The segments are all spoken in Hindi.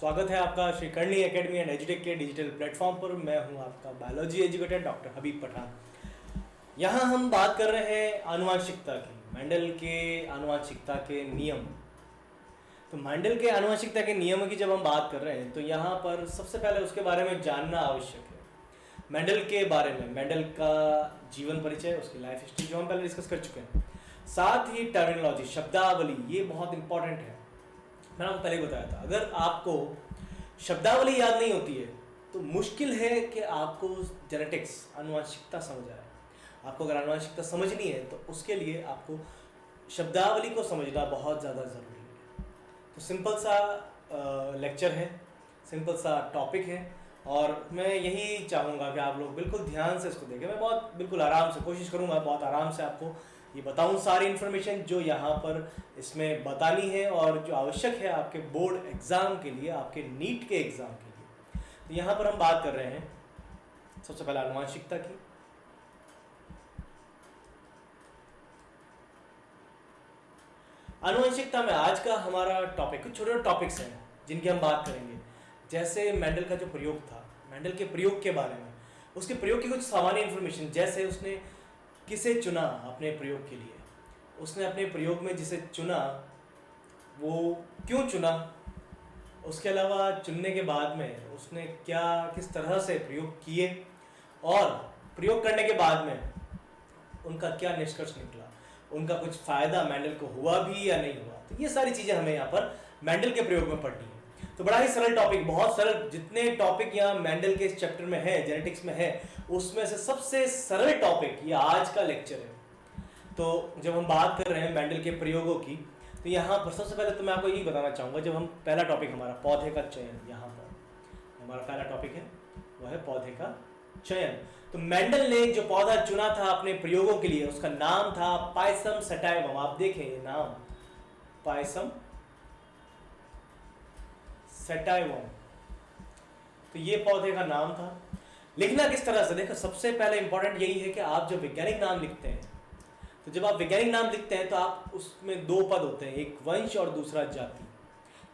स्वागत है आपका श्री करणी एकेडमी एंड एजुटेक के डिजिटल प्लेटफॉर्म पर। मैं हूं आपका बायोलॉजी एजुकेटर डॉक्टर हबीब पठान। यहां हम बात कर रहे हैं आनुवंशिकता की, मेंडल के आनुवंशिकता के नियम। तो मेंडल के आनुवंशिकता के नियमों की जब हम बात कर रहे हैं तो यहाँ पर सबसे पहले उसके बारे में जानना आवश्यक है। मेंडल के बारे में, मेंडल का जीवन परिचय, उसकी लाइफ हिस्ट्री जो हम पहले डिस्कस कर चुके हैं, साथ ही टर्मिनोलॉजी, शब्दावली, ये बहुत इंपॉर्टेंट है। मैंने आपको पहले बताया था, अगर आपको शब्दावली याद नहीं होती है तो मुश्किल है कि आपको जेनेटिक्स, आनुवंशिकता समझ आए। आपको अगर आनुवंशिकता समझनी है तो उसके लिए आपको शब्दावली को समझना बहुत ज़्यादा ज़रूरी है। तो सिंपल सा लेक्चर है, सिंपल सा टॉपिक है और मैं यही चाहूँगा कि आप लोग बिल्कुल ध्यान से इसको देखें। मैं बहुत बिल्कुल आराम से कोशिश करूँगा, बहुत आराम से आपको ये बताऊँ सारी इन्फॉर्मेशन जो यहाँ पर इसमें बतानी है और जो आवश्यक है आपके बोर्ड एग्ज़ाम के लिए, आपके नीट के एग्ज़ाम के लिए। तो यहाँ पर हम बात कर रहे हैं सबसे पहले आनुवंशिकता की। आनुवंशिकता में आज का हमारा टॉपिक, कुछ छोटे छोटे टॉपिक्स हैं जिनकी हम बात करेंगे। जैसे मेंडल का जो प्रयोग था, मेंडल के प्रयोग के बारे में, उसके प्रयोग की कुछ सामान्य इन्फॉर्मेशन, जैसे उसने किसे चुना अपने प्रयोग के लिए, उसने अपने प्रयोग में जिसे चुना वो क्यों चुना, उसके अलावा चुनने के बाद में उसने क्या किस तरह से प्रयोग किए और प्रयोग करने के बाद में उनका क्या निष्कर्ष निकला, उनका कुछ फ़ायदा मेंडल को हुआ भी या नहीं हुआ। तो ये सारी चीज़ें हमें यहाँ पर मेंडल के प्रयोग में पढ़नी है। तो बड़ा ही सरल टॉपिक, बहुत सरल, जितने टॉपिक यहाँ मेंडल के इस चैप्टर में है, जेनेटिक्स में है, उसमें से सबसे सरल टॉपिक ये आज का लेक्चर है। तो जब हम बात कर रहे हैं मेंडल के प्रयोगों की, तो यहाँ पर सबसे पहले तो मैं आपको यही बताना चाहूँगा, जब हम पहला टॉपिक हमारा पौधे का चयन, यहाँ पर हमारा पहला टॉपिक है वह है पौधे का चयन। तो मेंडल ने जो पौधा चुना था अपने प्रयोगों के लिए, उसका नाम था पायसम सटाइवम। आप देखें ये नाम, पायसम सटाइवम। तो ये पौधे का नाम था। लिखना किस तरह से, देखो सबसे पहले इंपॉर्टेंट यही है कि आप जब वैज्ञानिक नाम लिखते हैं, तो जब आप वैज्ञानिक नाम लिखते हैं तो आप उसमें दो पद होते हैं, एक वंश और दूसरा जाति।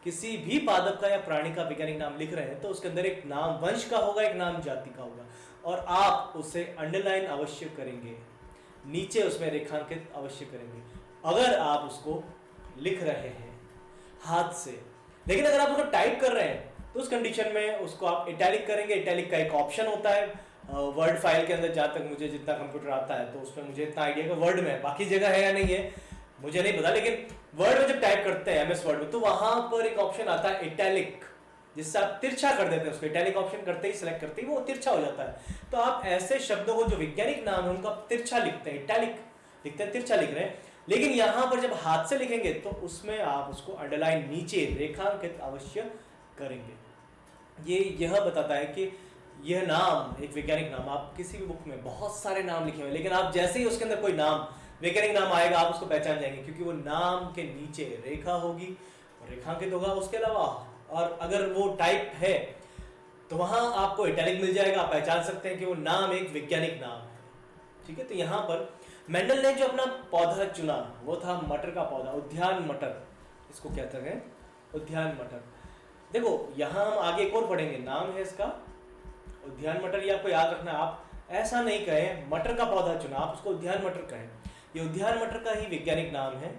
किसी भी पादप का या प्राणी का वैज्ञानिक नाम लिख रहे हैं तो उसके अंदर एक नाम वंश का होगा, एक नाम जाति का होगा, और आप उसे अंडरलाइन अवश्य करेंगे, नीचे उसमें रेखांकित अवश्य करेंगे अगर आप उसको लिख रहे हैं हाथ से। लेकिन अगर आप उसको टाइप कर रहे हैं तो उस कंडीशन में उसको आप इटैलिक करेंगे। इटैलिक का एक ऑप्शन होता है वर्ड फाइल के अंदर, जहाँ तक मुझे जितना कंप्यूटर आता है तो उसमें मुझे इतना आइडिया कि वर्ड में, बाकी जगह है या नहीं है मुझे नहीं पता, लेकिन वर्ड में जब टाइप करते हैं MS वर्ड में तो वहां पर एक ऑप्शन आता है इटैलिक, जिससे आप तिरछा कर देते हैं उसको। इटैलिक ऑप्शन करते ही, सिलेक्ट करते ही वो तिरछा हो जाता है। तो आप ऐसे शब्दों को जो वैज्ञानिक नाम है उनका तिरछा लिखते हैं, इटैलिक लिखते हैं, तिरछा लिख रहे हैं। लेकिन यहां पर जब हाथ से लिखेंगे तो उसमें आप उसको अंडरलाइन, नीचे रेखांकित अवश्य करेंगे। ये यह बताता है कि यह नाम एक वैज्ञानिक नाम, आप किसी भी बुक में बहुत सारे नाम लिखे हुए, लेकिन आप जैसे ही उसके अंदर कोई नाम, वैज्ञानिक नाम आएगा, आप उसको पहचान जाएंगे, क्योंकि वो नाम के नीचे रेखा होगी और रेखांकित होगा। उसके अलावा और अगर वो टाइप है तो वहां आपको इटैलिक मिल जाएगा, आप पहचान सकते हैं कि वो नाम एक वैज्ञानिक नाम है। ठीक है, तो यहाँ पर मेंडल ने जो अपना पौधा चुना वो था मटर का पौधा, उद्यान मटर इसको कहते हैं, उद्यान मटर। देखो यहाँ हम आगे एक और पढ़ेंगे, नाम है इसका उद्यान मटर, ये आपको याद रखना। आप ऐसा नहीं कहें मटर का पौधा चुना, आप उसको उद्यान मटर कहें। ये उद्यान मटर का ही वैज्ञानिक नाम है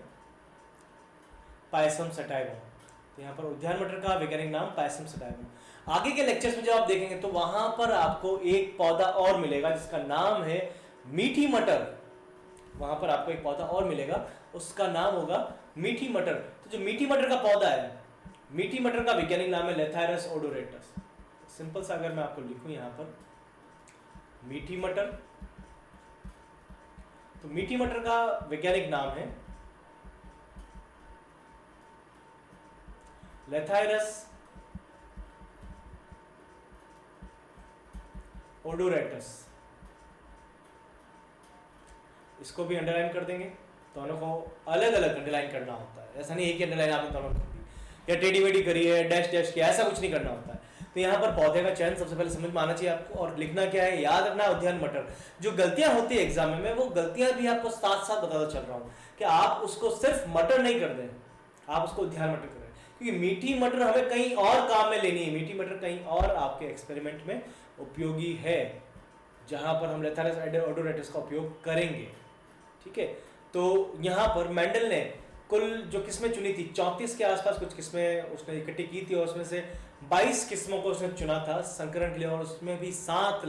पायसम सटाइवम। तो यहाँ पर उद्यान मटर का वैज्ञानिक नाम पायसम सटाइवम। आगे के लेक्चर्स में जब आप देखेंगे तो वहां पर आपको एक पौधा और मिलेगा जिसका नाम है मीठी मटर। वहां पर आपको एक पौधा और मिलेगा, उसका नाम होगा मीठी मटर। तो जो मीठी मटर का पौधा है, मीठी मटर का वैज्ञानिक नाम है लेथायरस ओडोरेटस। सिंपल सा अगर मैं आपको लिखूं यहाँ पर मीठी मटर, तो मीठी मटर का वैज्ञानिक नाम है लेथायरस ओडोरेटस। इसको भी अंडरलाइन कर देंगे, दोनों को अलग अलग अंडरलाइन करना होता है। ऐसा नहीं एक ही अंडरलाइन आपने दोनों कर दी या टेढ़ी मेढ़ी करी है, डैश डैश किया, ऐसा कुछ नहीं करना होता है। तो यहाँ पर पौधे का चयन सबसे पहले समझ में आना चाहिए आपको, और लिखना क्या है, याद रखना उद्यान मटर। जो गलतियां होती है एग्जाम में, वो गलतियां भी आपको साथ साथ बताता चल रहा हूँ कि आप उसको सिर्फ मटर नहीं कर दें, आप उसको उद्यान मटर करें। क्योंकि मीठी मटर हमें कहीं और काम में लेनी है, मीठी मटर कहीं और आपके एक्सपेरिमेंट में उपयोगी है, जहां पर हम लेथारस ओडोरेटस का उपयोग करेंगे। ठीक है, तो यहाँ पर मेंडल ने कुल जो किस्में चुनी थी 34 के आसपास कुछ किस्में उसने इकट्ठी की थी, और उसमें से 22 किस्मों को उसने चुना था संकरण के लिए, और उसमें भी 7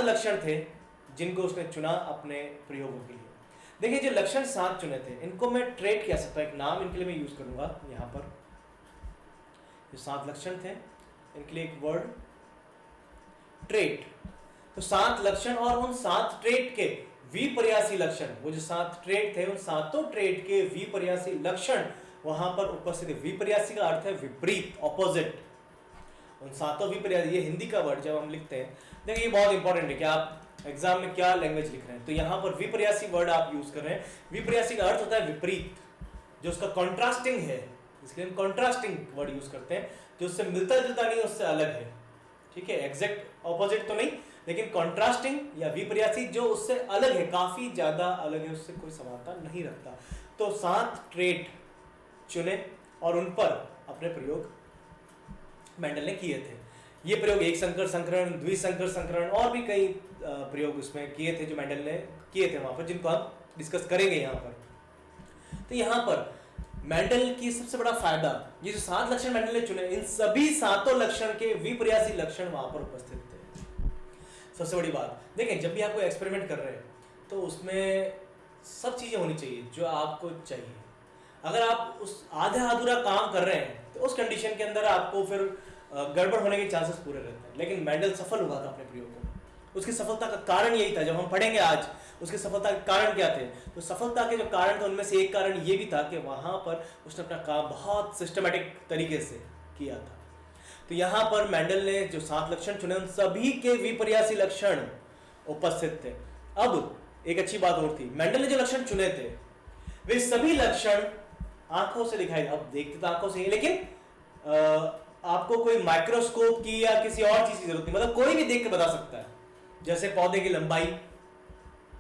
लक्षण थे जिनको उसने चुना अपने प्रयोगों के लिए। देखिए जो लक्षण 7 चुने थे, इनको मैं ट्रेट कह सकता हूँ, एक नाम इनके लिए मैं यूज करूंगा यहाँ पर। जो 7 लक्षण थे इनके लिए एक वर्ड ट्रेट। तो 7 लक्षण और उन 7 ट्रेट के विपर्यासी लक्षण, वो जो 7 ट्रेट थे उन 7 ट्रेट के विपर्यासी लक्षण वहां पर उपस्थित है। विपर्यासी का अर्थ है विपरीत, ऑपोजिट। उन 7 विपर्यासी, ये हिंदी का वर्ड जब हम लिखते हैं, देखिए ये बहुत इंपॉर्टेंट है कि आप एग्जाम में क्या लैंग्वेज लिख रहे हैं। तो यहाँ पर विपर्यासी वर्ड आप यूज कर रहे हैं। विपर्यासी का अर्थ होता है विपरीत, जो उसका कॉन्ट्रास्टिंग है, इसलिए हम कॉन्ट्रास्टिंग वर्ड यूज करते हैं, जो उससे मिलता जुलता नहीं, उससे अलग है। ठीक है, एग्जैक्ट ऑपोजिट तो नहीं, लेकिन कॉन्ट्रास्टिंग या विपर्यासी जो उससे अलग है, काफी ज्यादा अलग है, उससे कोई समानता नहीं रखता। तो 7 ट्रेट चुने और उन पर अपने प्रयोग मेंडल ने किए थे। ये प्रयोग एक संकर संकरण, द्विसंकर संकरण और भी कई प्रयोग उसमें किए थे जो मेंडल ने किए थे वहां पर, जिनको हम डिस्कस करेंगे यहाँ पर। तो यहाँ पर मेंडल की सबसे बड़ा फायदा, ये जो 7 लक्षण मेंडल ने चुने, इन सभी 7 लक्षण के विपर्यासी लक्षण वहां पर उपस्थित थे। सबसे बड़ी बात देखें, जब भी आप कोई एक्सपेरिमेंट कर रहे हैं तो उसमें सब चीजें होनी चाहिए जो आपको चाहिए। अगर आप उस आधा अधूरा काम कर रहे हैं तो उस कंडीशन के अंदर आपको फिर गड़बड़ होने के चांसेस पूरे रहते हैं। लेकिन मेंडल सफल हुआ था अपने प्रयोग को। उसकी सफलता का कारण यही था, जब हम पढ़ेंगे आज उसकी सफलता के कारण क्या थे। तो सफलता के जो कारण थे उनमें से एक कारण ये भी था कि वहां पर उसने अपना काम बहुत सिस्टमेटिक तरीके से किया था। तो यहाँ पर मेंडल ने जो 7 लक्षण चुने उन सभी के विपर्यासी लक्षण उपस्थित थे। अब एक अच्छी बात और थी, मेंडल ने जो लक्षण चुने थे वे सभी लक्षण आंखों से दिखाई, अब देखते तो आंखों से ही, लेकिन आपको कोई माइक्रोस्कोप की या किसी और चीज की जरूरत नहीं, मतलब कोई भी देख के बता सकता है। जैसे पौधे की लंबाई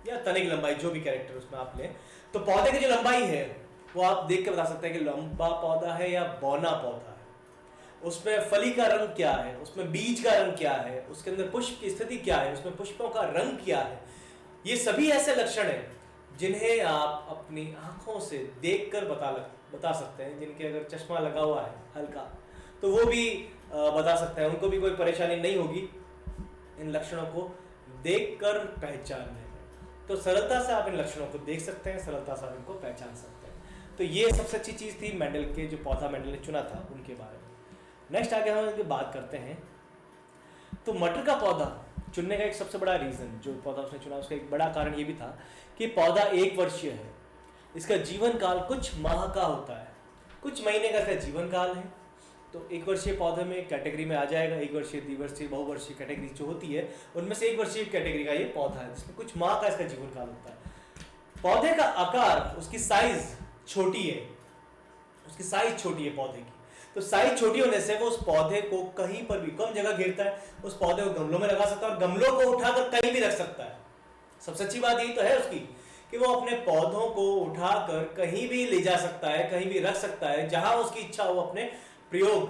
या तने की लंबाई, जो भी कैरेक्टर उसमें आप लें, तो पौधे की जो लंबाई है वो आप देख के बता सकते हैं कि लंबा पौधा है या बौना पौधा है। उसमें फली का रंग क्या है, उसमें बीज का रंग क्या है, उसके अंदर पुष्प की स्थिति क्या है, उसमें पुष्पों का रंग क्या है। ये सभी ऐसे लक्षण हैं जिन्हें आप अपनी आंखों से देखकर बता सकते हैं। जिनके अगर चश्मा लगा हुआ है हल्का तो वो भी बता सकते हैं, उनको भी कोई परेशानी नहीं होगी इन लक्षणों को देखकर पहचानने में। तो सरलता से आप इन लक्षणों को देख सकते हैं, सरलता से आप इनको पहचान सकते हैं। तो ये सबसे अच्छी चीज थी मेंडल के जो पौधा मेंडल ने चुना था उनके बारे में। नेक्स्ट आगे हम इनकी बात करते हैं। तो मटर का पौधा चुनने का एक सबसे बड़ा रीजन, जो पौधा उसने चुना उसका एक बड़ा कारण ये भी था कि पौधा 1 वर्षीय है। इसका जीवन काल कुछ माह का होता है, कुछ महीने का इसका जीवन काल है। तो 1 वर्षीय पौधे में कैटेगरी में आ जाएगा। 1 वर्षीय, द्विवर्षीय, बहुवर्षीय कैटेगरी जो होती है उनमें से 1 वर्षीय कैटेगरी का ये पौधा है, जिसमें कुछ माह का इसका जीवन काल होता है। पौधे का आकार, उसकी साइज छोटी है, उसकी साइज छोटी है पौधे की। तो साइज छोटी होने से वो उस पौधे को कहीं पर भी कम जगह घेरता है। उस पौधे को गमलों में लगा सकता है और गमलों को उठाकर कहीं भी रख सकता है। सबसे अच्छी बात यही तो है उसकी कि वो अपने पौधों को उठाकर कहीं भी ले जा सकता है, कहीं भी रख सकता है, जहां उसकी इच्छा हो अपने प्रयोग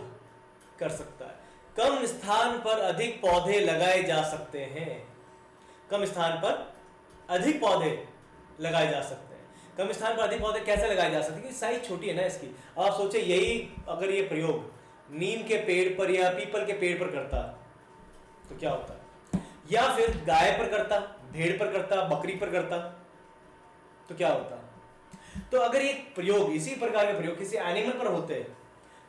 कर सकता है। कम स्थान पर अधिक पौधे लगाए जा सकते हैं। कम स्थान पर अधिक पौधे लगाए जा सकते हैं। कम स्थान पर अधिक पौधे कैसे लगाए जा सकते हैं? साइज छोटी है ना इसकी। अब आप सोचिए, यही अगर ये प्रयोग नीम के पेड़ पर या पीपल के पेड़ पर करता तो क्या होता, या फिर गाय पर करता, भेड़ पर करता, बकरी पर करता तो क्या होता। तो अगर ये प्रयोग, इसी प्रकार के प्रयोग किसी एनिमल पर होते हैं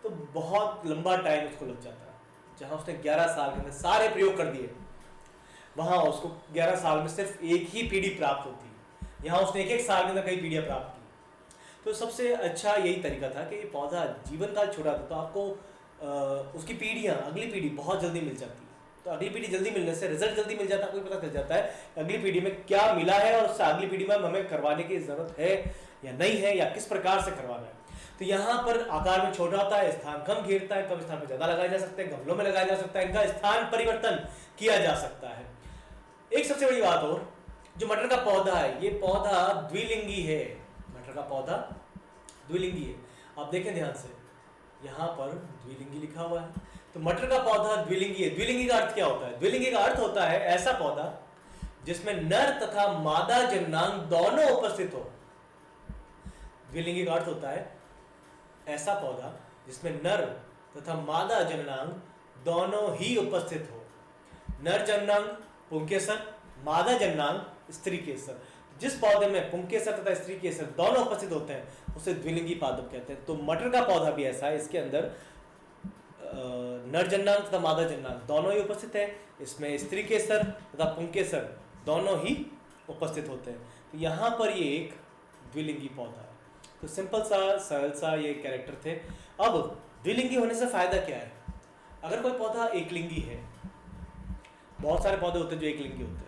तो बहुत लंबा टाइम उसको लग जाता है। जहां उसने 11 साल के अंदर सारे प्रयोग कर दिए, वहां उसको 11 साल में सिर्फ एक ही पीढ़ी प्राप्त होती है। यहाँ उसने 1-1 साल के अंदर कई पीढ़ियां प्राप्त की। तो सबसे अच्छा यही तरीका था कि ये पौधा जीवन काल छोटा था, तो आपको उसकी पीढ़ियां, अगली पीढ़ी बहुत जल्दी मिल जाती है। तो अगली पीढ़ी जल्दी मिलने से रिजल्ट जल्दी मिल जाता है, आपको पता चल जाता है अगली पीढ़ी में क्या मिला है और उससे अगली पीढ़ी में हमें करवाने की जरूरत है या नहीं है, या किस प्रकार से करवाना है। तो यहाँ पर आकार में छोटा होता है, स्थान कम घेरता है, कम स्थान पर ज्यादा लगाया जा सकता है, गमलों में लगाया जा सकता है, इनका स्थान परिवर्तन किया जा सकता है। एक सबसे बड़ी बात और, जो मटर का पौधा है, ये पौधा द्विलिंगी है। मटर का पौधा द्विलिंगी है। आप देखें ध्यान से, यहाँ पर द्विलिंगी लिखा हुआ है, तो मटर का पौधा द्विलिंगी है। द्विलिंगी का अर्थ क्या होता है? द्विलिंगी का अर्थ होता है ऐसा पौधा जिसमें नर तथा मादा जननांग दोनों उपस्थित हो। द्विलिंगी का अर्थ होता है ऐसा पौधा जिसमें नर तथा मादा जननांग दोनों ही उपस्थित हो। नर जननांग पुंकेसर, मादा जननांग स्त्री केसर। जिस पौधे में पुंकेसर तथा स्त्री केसर दोनों उपस्थित होते हैं उसे द्विलिंगी पादप कहते हैं। तो मटर का पौधा भी ऐसा है, इसके अंदर नर जननांग तथा मादा जननांग दोनों ही उपस्थित है। इसमें स्त्री केसर तथा पुंकेसर दोनों ही उपस्थित होते हैं। तो यहाँ पर ये एक द्विलिंगी पौधा है। तो सिंपल सा सरल सा ये कैरेक्टर थे। अब द्विलिंगी होने से फायदा क्या है? अगर कोई पौधा एकलिंगी है, बहुत सारे पौधे होते हैं जो एकलिंगी होते हैं,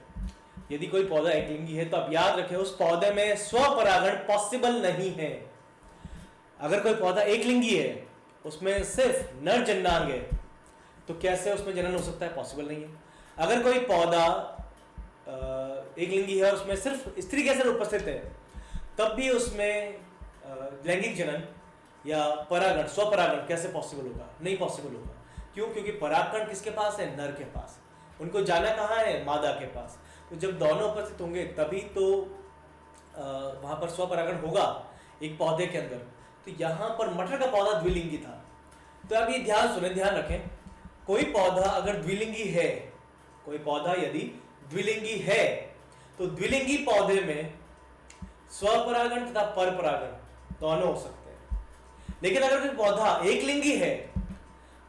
यदि कोई पौधा एकलिंगी है तो आप याद रखें उस पौधे में स्वपरागण पॉसिबल नहीं है। अगर कोई पौधा एकलिंगी है, उसमें सिर्फ नर जननांग है, तो कैसे उसमें जनन हो सकता है? पॉसिबल नहीं है। अगर कोई पौधा एकलिंगी है और उसमें सिर्फ स्त्री केसर उपस्थित है, तब भी उसमें लैंगिक जनन या परागण, स्वपरागण कैसे पॉसिबल होगा? नहीं पॉसिबल होगा। क्यों? क्योंकि परागकण किसके पास है? नर के पास। उनको जाना कहाँ है? मादा के पास। तो जब दोनों उपस्थित होंगे तभी तो वहां पर स्वपरागण होगा एक पौधे के अंदर। तो यहाँ पर मटर का पौधा द्विलिंगी था। तो अब ये ध्यान सुने, ध्यान रखें, कोई पौधा अगर द्विलिंगी है, कोई पौधा यदि द्विलिंगी है, तो द्विलिंगी पौधे में स्वपरागण तथा परपरागण दोनों हो सकते हैं। लेकिन अगर कोई पौधा एकलिंगी है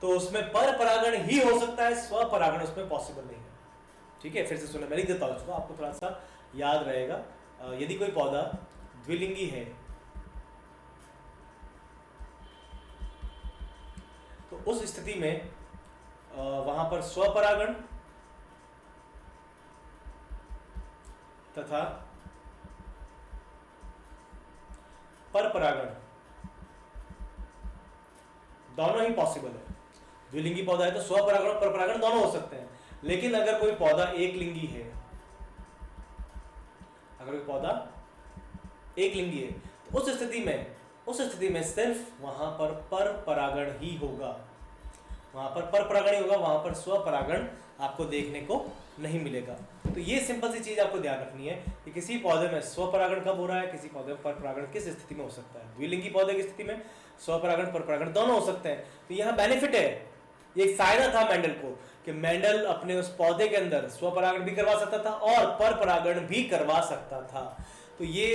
तो उसमें परपरागण ही हो सकता है, स्वपरागण उसमें पॉसिबल नहीं है। ठीक है, फिर से सुने, मैं लिख देता हूं उसको, आपको थोड़ा सा याद रहेगा। यदि कोई पौधा द्विलिंगी है तो उस स्थिति में वहां पर स्वपरागण तथा परपरागण दोनों ही पॉसिबल है। द्विलिंगी पौधा है तो स्वपरागण और परपरागण दोनों हो सकते हैं। लेकिन अगर कोई पौधा एकलिंगी है, अगर कोई पौधा एकलिंगी है तो उस स्थिति में सिर्फ वहां पर परपरागण ही होगा, वहां पर परपरागण ही होगा, वहां पर स्वपरागण आपको देखने को नहीं मिलेगा। तो ये सिंपल सी चीज आपको ध्यान रखनी है कि किसी पौधे में स्वपरागण कब हो रहा है, किसी पौधे में परपरागण किस स्थिति में हो सकता है। द्विलिंगी पौधे की स्थिति में स्वपरागण परपरागण दोनों हो सकते हैं। तो यहाँ बेनिफिट है, ये एक फायदा था मेंडल को कि मेंडल अपने उस पौधे के अंदर स्वपरागण भी करवा सकता था और परपरागण भी करवा सकता था। तो ये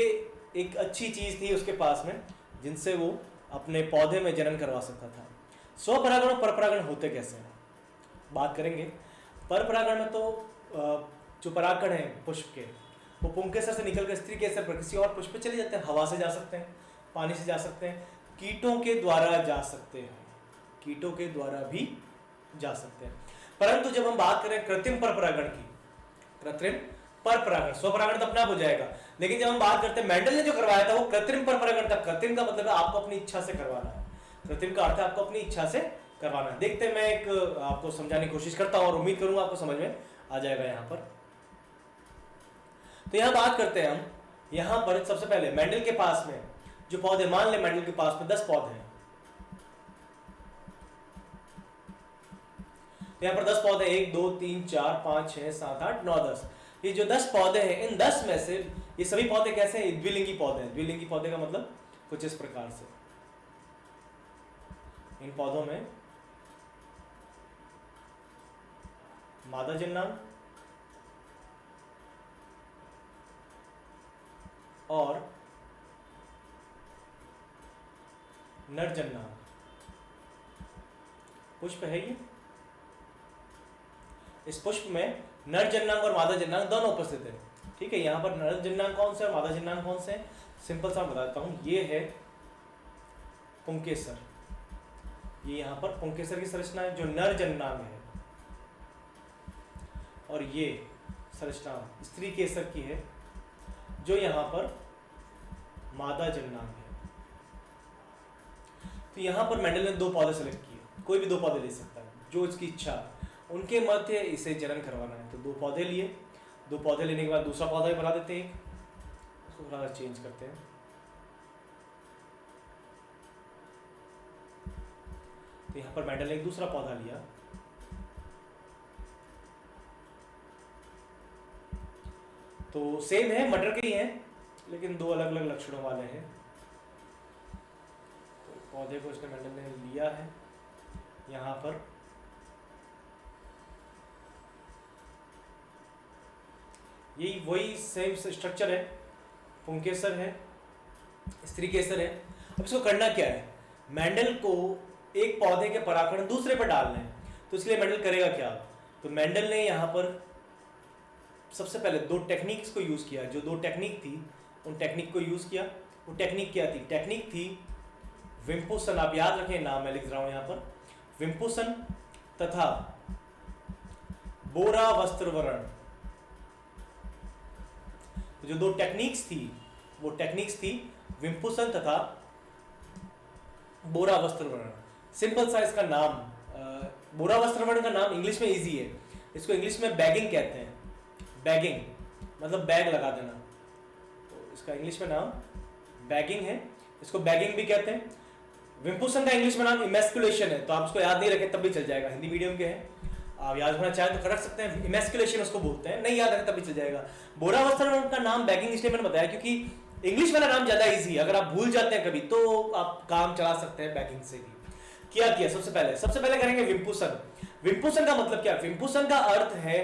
एक अच्छी चीज थी उसके पास में, जिनसे वो अपने पौधे में जनन करवा सकता था। स्वपरागण और परपरागण होते कैसे हैं बात करेंगे। परपरागण में तो जो परागकण है पुष्प के, वो पुंकेसर से निकलकर स्त्री केसर पर किसी और पुष्प पे चले जाते हैं। हवा से जा सकते हैं, पानी से जा सकते हैं, कीटों के द्वारा जा सकते हैं, कीटों के द्वारा भी जा सकते हैं। परंतु जब हम बात करें कृत्रिम परपरागण की, कृत्रिम परपरागण, स्वपरागण तो अपने आप हो जाएगा, लेकिन जब हम बात करते हैं मेंडल ने जो करवाया था वो कृत्रिम परपरागण था। कृत्रिम का मतलब है आपको अपनी इच्छा से करवाना है, कृत्रिम का अर्थ है आपको अपनी इच्छा से करवाना है। देखते हैं, मैं एक आपको समझाने की कोशिश करता हूं और उम्मीद करूंगा आपको समझ में आ जाएगा यहाँ पर। तो यहाँ बात करते हैं हम, यहाँ पर सबसे पहले मेंडल के पास में जो पौधे, मान ले मेंडल के पास में 10 पौधे हैं, तो यहाँ पर 10 पौधे, 1 2 3 4 5 6 7 8 9 10, ये जो 10 पौधे हैं, इन 10 में से ये सभी पौधे कैसे हैं? द्विलिंगी पौधे हैं। द्विलिंगी पौधे का मतलब कुछ इस प्रकार से, इन पौधों में मादा जननांग और नर जननांग, पुष्प है ये, इस पुष्प में नर जननांग और मादा जननांग दोनों उपस्थित है। ठीक है, यहां पर नर जननांग कौन से और मादा जननांग कौन से हैं? सिंपल सा बताता हूं, ये है पुंकेसर, ये यहां पर पुंकेसर की संरचना है जो नर जननांग है, और ये संरचना स्त्री केसर की है जो यहां पर मादा जननांग है। तो यहां पर मेंडल ने 2 पौधे सेलेक्ट किए, कोई भी 2 पौधे ले सकता है जो इसकी इच्छा, उनके मध्य इसे जनन करवाना है। तो 2 पौधे लिए, 2 पौधे लेने के बाद दूसरा पौधा भी बना देते हैं, उसको थोड़ा चेंज करते हैं। तो यहाँ पर मेंडल ने एक दूसरा पौधा लिया, तो सेम है, मटर के ही हैं, लेकिन दो अलग अलग लक्षणों वाले हैं। तो पौधे को इसने मेंडल ने लिया है यहाँ पर, यही वही सेम स्ट्रक्चर है, पुंकेसर है, स्त्री केसर है। अब इसको करना क्या है, मेंडल को एक पौधे के परागकण दूसरे पर डालने हैं, तो इसलिए मेंडल करेगा क्या, तो मेंडल ने यहाँ पर सबसे पहले दो टेक्निक्स को यूज किया, जो दो टेक्निक थी उन टेक्निक को यूज किया। वो टेक्निक क्या थी, टेक्निक थी विम्पुसन, आप याद रखें नाम मैं लिख रहा हूं यहाँ पर, विम्पुसन तथा बोरा वस्त्रवरण। तो जो दो टेक्निक्स थी वो टेक्निक्स थी विम्पुसन तथा बोरा वस्त्रवरण। सिंपल सा इसका नाम, बोरा वस्त्रवरण का नाम इंग्लिश में इजी है, इसको इंग्लिश में बैगिंग कहते हैं। बैगिंग मतलब बैग लगा देना, तो इसका इंग्लिश में नाम बैगिंग है, इसको बैगिंग भी कहते हैं। विम्पुसन का इंग्लिश में नाम इमेस्कुलेशन है, तो आप इसको याद नहीं रखें तब भी चल जाएगा, हिंदी मीडियम के हैं, आप याद रखना चाहें तो रख सकते हैं, इमेस्कुलेशन उसको बोलते हैं, नहीं याद रखें तब भी चल जाएगा। बोरा वस्त्रवरण का नाम बैगिंग इसलिए मैंने बताया क्योंकि इंग्लिश वाला नाम ज्यादा इजी है, अगर आप भूल जाते हैं कभी तो आप काम चला सकते हैं बैगिंग से भी। किया सबसे पहले करेंगे विम्पुसन। विम्पुसन का मतलब क्या है, विम्पुसन का अर्थ है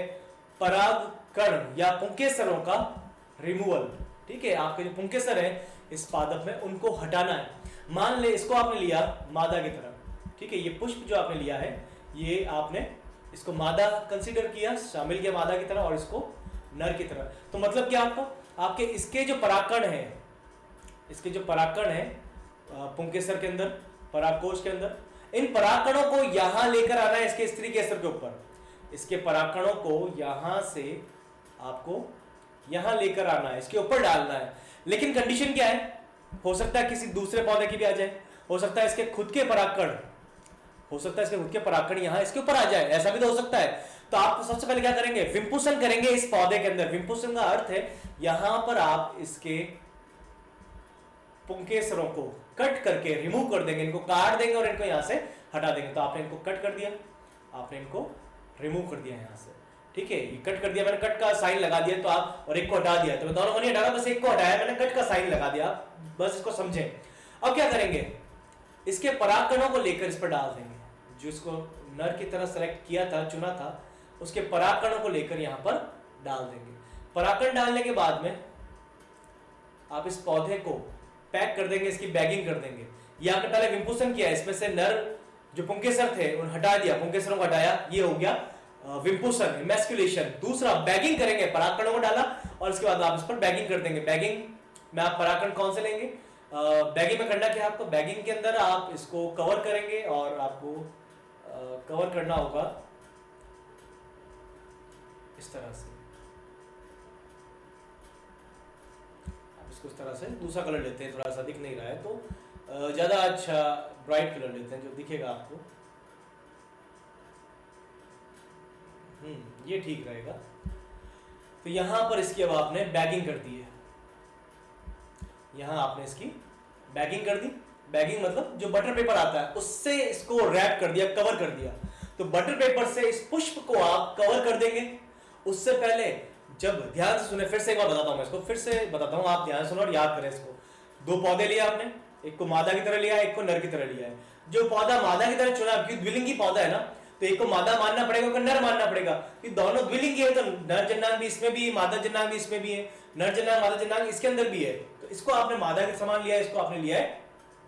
परागकण या पुंकेसरों का रिमूवल। ठीक है, आपके जो पुंकेसर है इस पादप में उनको हटाना है। मान ले इसको आपने लिया मादा की तरह, ठीक है, ये पुष्प जो आपने लिया है ये आपने इसको मादा कंसीडर किया, शामिल किया मादा की तरह, और इसको नर की तरह। तो मतलब क्या आपके इसके जो परागकण है, इसके जो परागकण है पुंकेसर के अंदर, परागकोश के अंदर, इन परागकणों को यहां लेकर आना है इसके स्त्री केसर के ऊपर। इसके परागकणों को यहां से आपको यहां लेकर आना है, इसके ऊपर डालना है। लेकिन कंडीशन क्या है, हो सकता है किसी दूसरे पौधे की भी आ जाए, हो सकता है इसके खुद के परागकण, हो सकता है इसके खुद के परागकण यहां इसके ऊपर आ जाए, ऐसा भी तो हो सकता है। तो आप सबसे पहले क्या करेंगे, विम्पुसन करेंगे इस पौधे के अंदर। विम्पुसन का अर्थ है यहां पर आप इसके पुंकेसरों को कट करके रिमूव कर देंगे, इनको काट देंगे और इनको यहां से हटा देंगे। तो आपने इनको कट कर दिया, आपने इनको रिमूव कर दिया यहां से, ठीक है, ये कट कर दिया मैंने, कट का साइन लगा दिया, तो आप और एक को हटा दिया, तो मैं दोनों को नहीं हटा रहा, बस एक को हटाया मैंने, कट का साइन लगा दिया, बस इसको समझें। अब क्या करेंगे, इसके परागकणों को लेकर इस पर डाल देंगे, जो इसको नर की तरह सेलेक्ट किया था, चुना था, उसके परागकणों को लेकर यहां पर डाल देंगे। परागकण डालने के बाद में आप इस पौधे को पैक कर देंगे, इसकी बैगिंग कर देंगे। ये आपने पहले विम्पुसन किया, इसमें से नर जो पुंकेसर थे उन हटा दिया, पुंकेसरों को हटाया, ये हो गया विम्पुसन, इमेस्कुलेशन। दूसरा बैगिंग करेंगे, परागकणों को डाला और इसके बाद आप इस पर बैगिंग कर देंगे। बैगिंग में आप परागकण कौन से लेंगे, बैगिंग में करना क्या है आपको, बैगिंग के अंदर आप इसको कवर करेंगे और आपको कवर करना होगा इस तरह से, आप इसको इस तरह से, दूसरा कलर लेते हैं, थोड़ा सा दिख नहीं रहा है तो ज्यादा अच्छा ब्राइट कलर लेते हैं जो दिखेगा आपको, ये ठीक रहेगा। तो यहां पर इसकी अब आपने बैगिंग कर दी है, यहां आपने इसकी बैगिंग कर दी। बैगिंग मतलब जो बटर पेपर आता है उससे इसको रैप कर दिया, कवर कर दिया। तो बटर पेपर से इस पुष्प को आप कवर कर देंगे। उससे पहले जब ध्यान से सुने, फिर से एक बार बताता हूं मैं इसको, फिर से बताता हूं, आप ध्यान सुनो और याद करें इसको। दो पौधे लिया आपने, एक को मादा की तरह लिया, एक को नर की तरह लिया है। जो पौधा मादा की तरह चुना, क्योंकि द्विलिंगी पौधा है ना, तो एक को मादा मानना पड़ेगा, एक को नर मानना पड़ेगा, कि दोनों द्विलिंगी है, तो नर जन्नांग भी इसमें भी, मादा जन्नांग भी इसमें भी है, नर जन्नांग मादा जन्नांग इसके अंदर भी है। तो इसको आपने मादा के समान लिया है, इसको आपने लिया है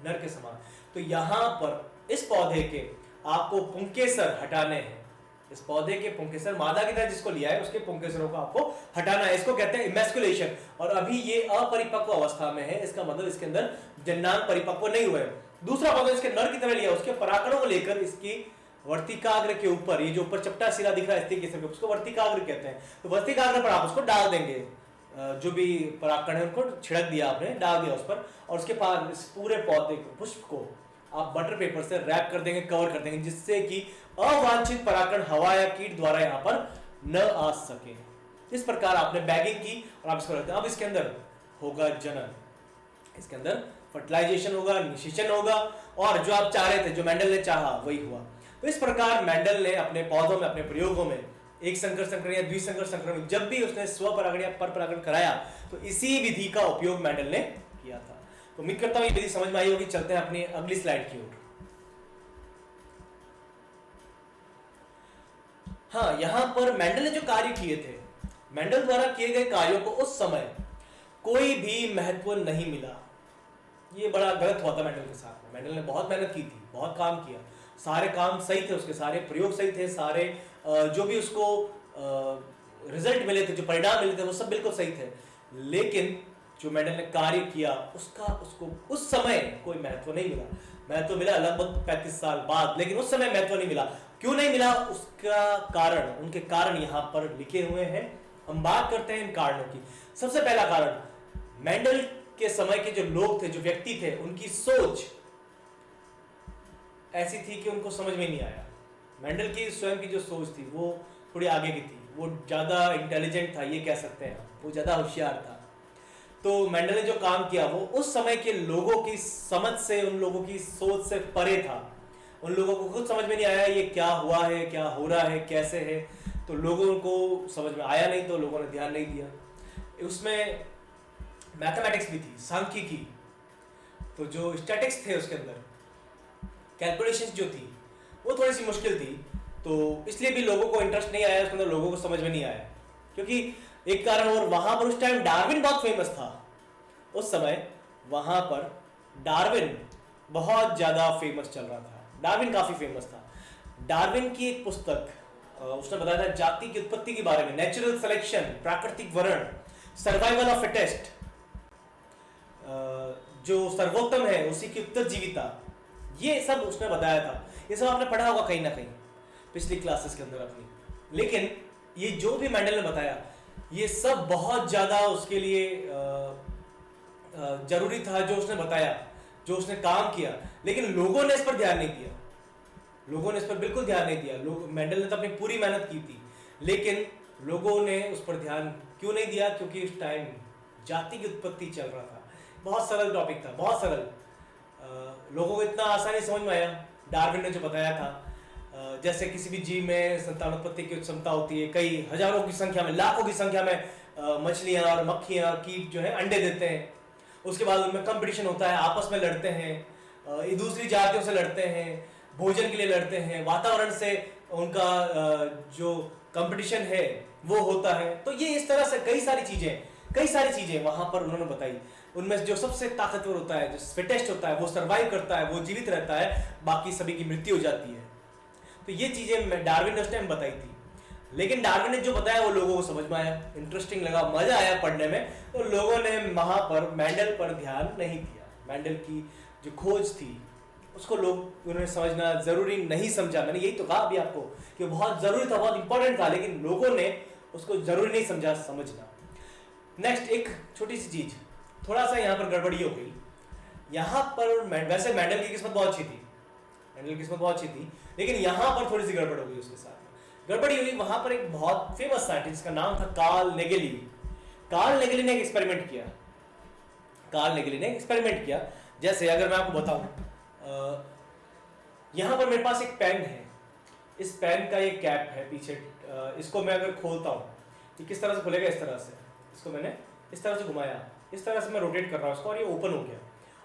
नर के समान। तो यहां पर इस पौधे के आपको पुंकेसर हटाने हैं, इस पौधे के पुंकेसर, मादा की तरह जिसको लिया है उसके पुंकेसरों को आपको हटाना है, इसको कहते हैं इमेस्कुलेशन। और अभी ये अपरिपक्व अवस्था में है, इसका मतलब इसके अंदर जन्नांग परिपक्व नहीं हुए। दूसरा पौधा इसके नर की तरह लिया, उसके परागकणों को लेकर इसकी वर्तिकाग्र के ऊपर, ये जो ऊपर चपटा सिरा दिख रहा है स्त्री केसर, उसको वर्तिकाग्र कहते हैं। तो वर्तिकाग्र पर आप उसको डाल देंगे, जो भी परागकण है उनको छिड़क दिया आपने, डाल दिया उस पर, और उसके बाद इस पूरे पौधे को, पुष्प को आप बटर पेपर से रैप कर देंगे, कवर कर देंगे, जिससे कि अवांछित परागकण हवा या कीट द्वारा यहाँ पर न आ सके। इस प्रकार आपने बैगिंग की और आप इसको रखते हैं। अब इसके अंदर होगा जनन, इसके अंदर फर्टिलाइजेशन होगा, निषेचन होगा, और जो आप चाह रहे थे, जो मेंडल ने चाहा, वही हुआ। तो इस प्रकार मेंडल ने अपने पौधों में, अपने प्रयोगों में एक संकर संकरण या द्विसंकर संकरण, जब भी उसने स्वपरागण या परपरागण कराया, तो इसी विधि का उपयोग मेंडल ने किया था। तो उम्मीद करता हूं ये विधि समझ में आई होगी। चलते हैं अपनी अगली स्लाइड की ओर। हाँ, यहां पर मेंडल ने जो कार्य किए थे, मेंडल द्वारा किए गए कार्यों को उस समय कोई भी महत्व नहीं मिला। ये बड़ा गलत हुआ था मेंडल के साथ में। मेंडल ने बहुत मेहनत की थी, बहुत काम किया, सारे काम सही थे, उसके सारे प्रयोग सही थे, सारे जो भी उसको रिजल्ट मिले थे, जो परिणाम मिले थे, वो सब बिल्कुल सही थे। लेकिन जो मेंडल ने कार्य किया उसका उसको उस समय कोई महत्व नहीं मिला। महत्व मिला लगभग 35 साल बाद, लेकिन उस समय महत्व नहीं मिला। क्यों नहीं मिला, उसका कारण, उनके कारण यहाँ पर लिखे हुए हैं। हम बात करते हैं इन कारणों की। सबसे पहला कारण, मेंडल के समय के जो लोग थे, जो व्यक्ति थे, उनकी सोच ऐसी थी कि उनको समझ में नहीं आया। मेंडल की स्वयं की जो सोच थी वो थोड़ी आगे की थी, वो ज़्यादा इंटेलिजेंट था, ये कह सकते हैं, वो ज़्यादा होशियार था। तो मेंडल ने जो काम किया वो उस समय के लोगों की समझ से, उन लोगों की सोच से परे था। उन लोगों को खुद समझ में नहीं आया ये क्या हुआ है, क्या हो रहा है, कैसे है। तो लोगों को समझ में आया नहीं, तो लोगों ने ध्यान नहीं दिया। उसमें मैथमेटिक्स भी थी, सांख्यिकी, तो जो स्टैटिक्स थे उसके अंदर कैलकुलेशंस जो थी वो थोड़ी सी मुश्किल थी। तो इसलिए भी लोगों को इंटरेस्ट नहीं आया उसके अंदर, लोगों को समझ में नहीं आया। क्योंकि एक कारण, और वहां पर उस टाइम डार्विन बहुत फेमस था। उस समय वहां पर डार्विन बहुत ज्यादा फेमस चल रहा था, डार्विन काफी फेमस था। डार्विन की एक पुस्तक, उसने बताया था जाति की उत्पत्ति के बारे में, नेचुरल सिलेक्शन, प्राकृतिक वर्ण, सर्वाइवल ऑफ फिटेस्ट, जो सर्वोत्तम है उसी की उत्तरजीविता, ये सब उसने बताया था। ये सब आपने पढ़ा होगा कहीं ना कहीं पिछली क्लासेस के अंदर अपनी। लेकिन ये जो भी मेंडल ने बताया, ये सब बहुत ज़्यादा उसके लिए जरूरी था, जो उसने बताया, जो उसने काम किया। लेकिन लोगों ने इस पर ध्यान नहीं दिया, लोगों ने इस पर बिल्कुल ध्यान नहीं दिया। लोग, मेंडल ने तो अपनी पूरी मेहनत की थी, लेकिन लोगों ने उस पर ध्यान क्यों नहीं दिया? क्योंकि उस टाइम जाति की उत्पत्ति चल रहा था। बहुत सरल टॉपिक था, बहुत सरल, लोगों को इतना आसानी समझ में आया। डार्विन ने जो बताया था, जैसे किसी भी जीव में संतानोत्पत्ति की क्षमता होती है, कई हजारों की संख्या में, लाखों की संख्या में मछलियां और मक्खियां, कीट जो है अंडे देते हैं। उसके बाद उनमें कंपटीशन होता है, आपस में लड़ते हैं, दूसरी जातियों से लड़ते हैं, भोजन के लिए लड़ते हैं, वातावरण से उनका जो कंपटीशन है वो होता है। तो ये इस तरह से कई सारी चीजें वहां पर उन्होंने बताई। उनमें जो सबसे ताकतवर होता है, जो फिटेस्ट होता है, वो सर्वाइव करता है, वो जीवित रहता है, बाकी सभी की मृत्यु हो जाती है। तो ये चीजें डार्विन ने उस टाइम बताई थी। लेकिन डार्विन ने जो बताया वो लोगों को समझ में आया, इंटरेस्टिंग लगा, मजा आया पढ़ने में। तो लोगों ने वहां पर मेंडल पर ध्यान नहीं दिया। मेंडल की जो खोज थी उसको उन्होंने समझना जरूरी नहीं समझा। मैंने यही तो कहा अभी आपको कि बहुत जरूरी था, बहुत इंपॉर्टेंट था, लेकिन लोगों ने उसको जरूरी नहीं समझा समझना। नेक्स्ट, एक छोटी सी चीज, थोड़ा सा यहाँ पर गड़बड़ी हो गई। यहाँ पर वैसे मेंडल की किस्मत बहुत अच्छी थी, लेकिन यहाँ पर थोड़ी सी गड़बड़ हो गई उसके साथ। गड़बड़ी हुई, वहां पर एक बहुत फेमस साइंटिस्ट का नाम था कार्ल नेगेली। कार्ल नेगेली ने एक एक्सपेरिमेंट किया। जैसे अगर मैं आपको बताऊं, यहाँ पर मेरे पास एक पेन है, इस पेन का ये कैप है पीछे, इसको मैं अगर खोलता हूँ, ये किस तरह से खुलेगा? इस तरह से। इसको मैंने इस तरह से घुमाया, इस तरह से मैं रोटेट कर रहा हूँ इसको, और ये ओपन हो गया।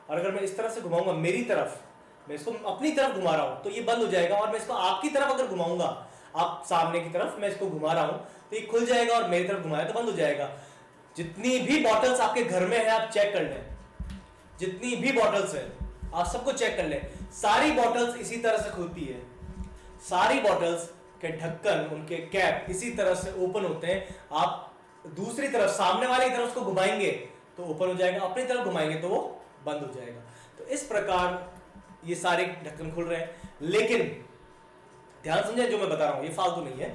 और अगर मैं इस तरह से घुमाऊंगा मेरी तरफ, मैं इसको अपनी तरफ घुमा रहा हूँ तो ये बंद हो जाएगा। और मैं इसको आपकी तरफ अगर घुमाऊंगा, आप सामने की तरफ, मैं इसको घुमा रहा हूँ तो ये खुल जाएगा, और मेरी तरफ घुमाया तो बंद हो जाएगा। जितनी भी बॉटल्स आपके घर में है आप चेक कर लें, जितनी भी बॉटल्स है आप सबको चेक कर लें, सारी बॉटल्स इसी तरह से खुलती है। सारी बॉटल्स के ढक्कन, उनके कैप इसी तरह से ओपन होते हैं। आप दूसरी तरफ, सामने वाली तरफ उसको घुमाएंगे तो ओपन हो जाएगा, अपनी तरफ घुमाएंगे तो वो बंद हो जाएगा। तो इस प्रकार ये सारे ढक्कन खुल रहे हैं। लेकिन ध्यान समझे, जो मैं बता रहा हूं ये फालतू नहीं है।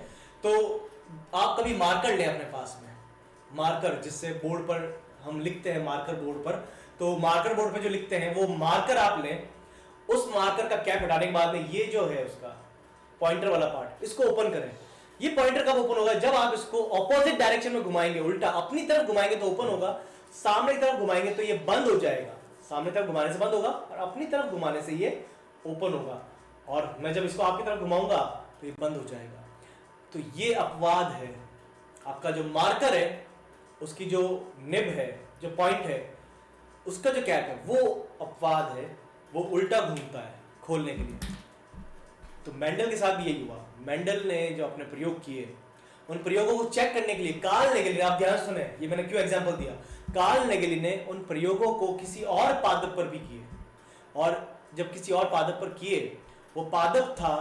तो आप कभी मार्कर लें अपने पास में, मार्कर जिससे बोर्ड पर हम लिखते हैं, मार्कर बोर्ड पर, तो मार्कर बोर्ड पे जो लिखते हैं वो मार्कर आप लें। उस मार्कर का कैप हटाने के बाद में ये जो है उसका पॉइंटर वाला पार्ट, इसको ओपन करें। ये पॉइंटर कब ओपन होगा? जब आप इसको ऑपोजिट डायरेक्शन में घुमाएंगे, उल्टा अपनी तरफ घुमाएंगे तो ओपन होगा, सामने की तरफ घुमाएंगे तो ये बंद हो जाएगा। सामने तरफ घुमाने से बंद होगा और अपनी तरफ घुमाने से ये ओपन होगा, और मैं जब इसको आपकी तरफ घुमाऊंगा तो ये बंद हो जाएगा। तो ये अपवाद है, आपका जो मार्कर है उसकी जो निब है, जो पॉइंट है, उसका जो कैप है वो अपवाद है, वो उल्टा घूमता है खोलने के लिए। तो मेंडल के साथ भी यही हुआ। मेंडल ने जो अपने प्रयोग किए, उन प्रयोगों को चेक करने के लिए कार्ल नेगेली, आप ध्यान सुने, ये मैंने क्यों एग्जांपल दिया, कार्ल नेगेली ने उन प्रयोगों को किसी और पादप पर भी किए, और जब किसी और पादप पर किए, वो पादप था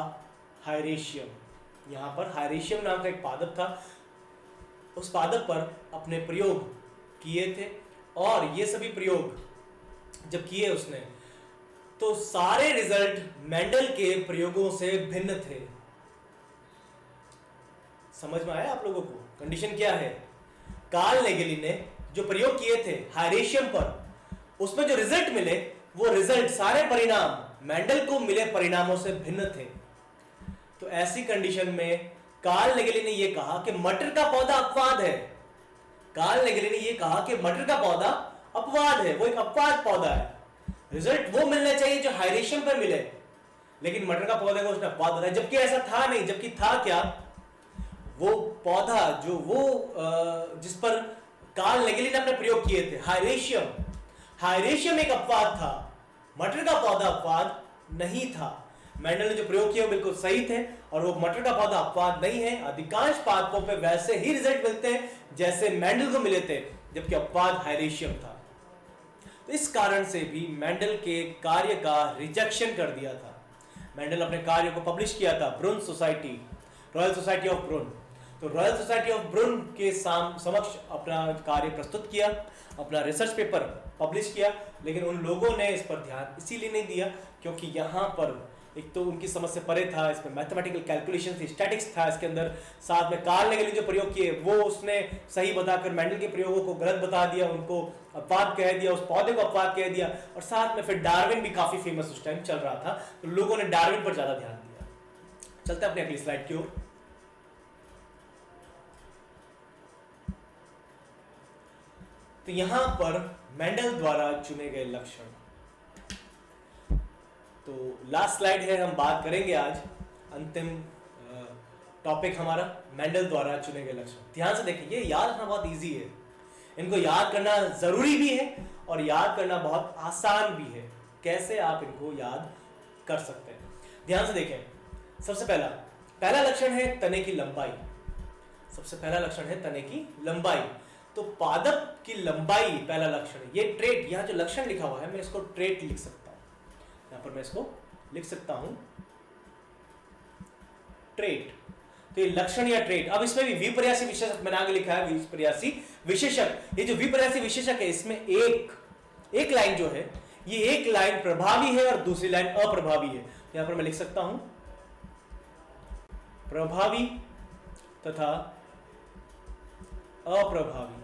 हायरेशियम। यहाँ पर हायरेशियम नाम का एक पादप था, उस पादप पर अपने प्रयोग किए थे, और ये सभी प्रयोग जब किए उसने, तो सारे रिजल्ट मेंडल के प्रयोगों से भिन्न थे। समझ में आया आप लोगों को? कंडीशन क्या है, कार्ल नेगेली ने जो प्रयोग किए थे हायरेशियम पर, उसमें जो रिजल्ट मिले, वो रिजल्ट, सारे परिणाम मेंडल को मिले परिणामों से भिन्न थे। तो ऐसी कंडीशन में कार्ल नेगेली ने यह कहा कि मटर का पौधा अपवाद है। कार्ल नेगेली ने यह कहा कि मटर का पौधा अपवाद है, वो एक अपवाद पौधा है, रिजल्ट वो मिलना चाहिए जो हायरेशियम पर मिले, लेकिन मटर का पौधा को उसने अपवाद बताया, जबकि ऐसा था नहीं। जबकि था क्या, वो पौधा जो वो जिस पर कार्ल नेगेली ने अपने प्रयोग किए थे, हायरेशियम, हायरेशियम एक अपवाद था, मटर का पौधा अपवाद नहीं था। मेंडल ने जो प्रयोग किए वो बिल्कुल सही थे, और वो मटर का पौधा अपवाद नहीं है। अधिकांश पादपों पे वैसे ही रिजल्ट मिलते हैं जैसे मेंडल को मिले थे, जबकि अपवाद हायरेशियम था। तो इस कारण से भी मेंडल के कार्य का रिजेक्शन कर दिया था। मेंडल अपने कार्य को पब्लिश किया था ब्रुन सोसाइटी, रॉयल सोसाइटी ऑफ ब्रुन। तो रॉयल सोसाइटी ऑफ ब्रुन के समक्ष अपना कार्य प्रस्तुत किया, अपना रिसर्च पेपर पब्लिश किया, लेकिन उन लोगों ने इस पर ध्यान इसीलिए नहीं दिया क्योंकि यहाँ पर एक तो उनकी समझ से परे था, इसमें मैथमेटिकल कैलकुलेशन थी, स्टैटिक्स था इसके अंदर, साथ में कार्ल नेगेली जो प्रयोग किए वो उसने सही बताकर मेंडल के प्रयोगों को गलत बता दिया, उनको अपवाद कह दिया, उस पौधे को अपवाद कह दिया, और साथ में फिर डार्विन भी काफी फेमस उस टाइम चल रहा था, तो लोगों ने डार्विन पर ज्यादा ध्यान दिया। चलते हैं अपनी अगली स्लाइड की ओर। तो यहां पर मेंडल द्वारा चुने गए लक्षण, तो लास्ट स्लाइड है, हम बात करेंगे आज अंतिम टॉपिक हमारा मेंडल द्वारा चुने गए लक्षण। ध्यान से देखिए, ये याद रखना बहुत इजी है, इनको याद करना जरूरी भी है और याद करना बहुत आसान भी है। कैसे आप इनको याद कर सकते हैं, ध्यान से देखें। सबसे पहला लक्षण है तने की लंबाई। सबसे पहला लक्षण है तने की लंबाई। तो पादप की लंबाई पहला लक्षण है। ये ट्रेट, यहां जो लक्षण लिखा हुआ है मैं इसको ट्रेट लिख सकता हूं, यहां पर मैं इसको लिख सकता हूं ट्रेट। तो ये लक्षण या ट्रेट, अब इसमें भी विपर्यासी विशेषक मैंने आगे लिखा है, विपर्यासी विशेषक। ये जो विपर्यासी विशेषक है इसमें एक लाइन जो है, ये एक लाइन प्रभावी है और दूसरी लाइन अप्रभावी है। यहां पर मैं लिख सकता हूं प्रभावी तथा अप्रभावी।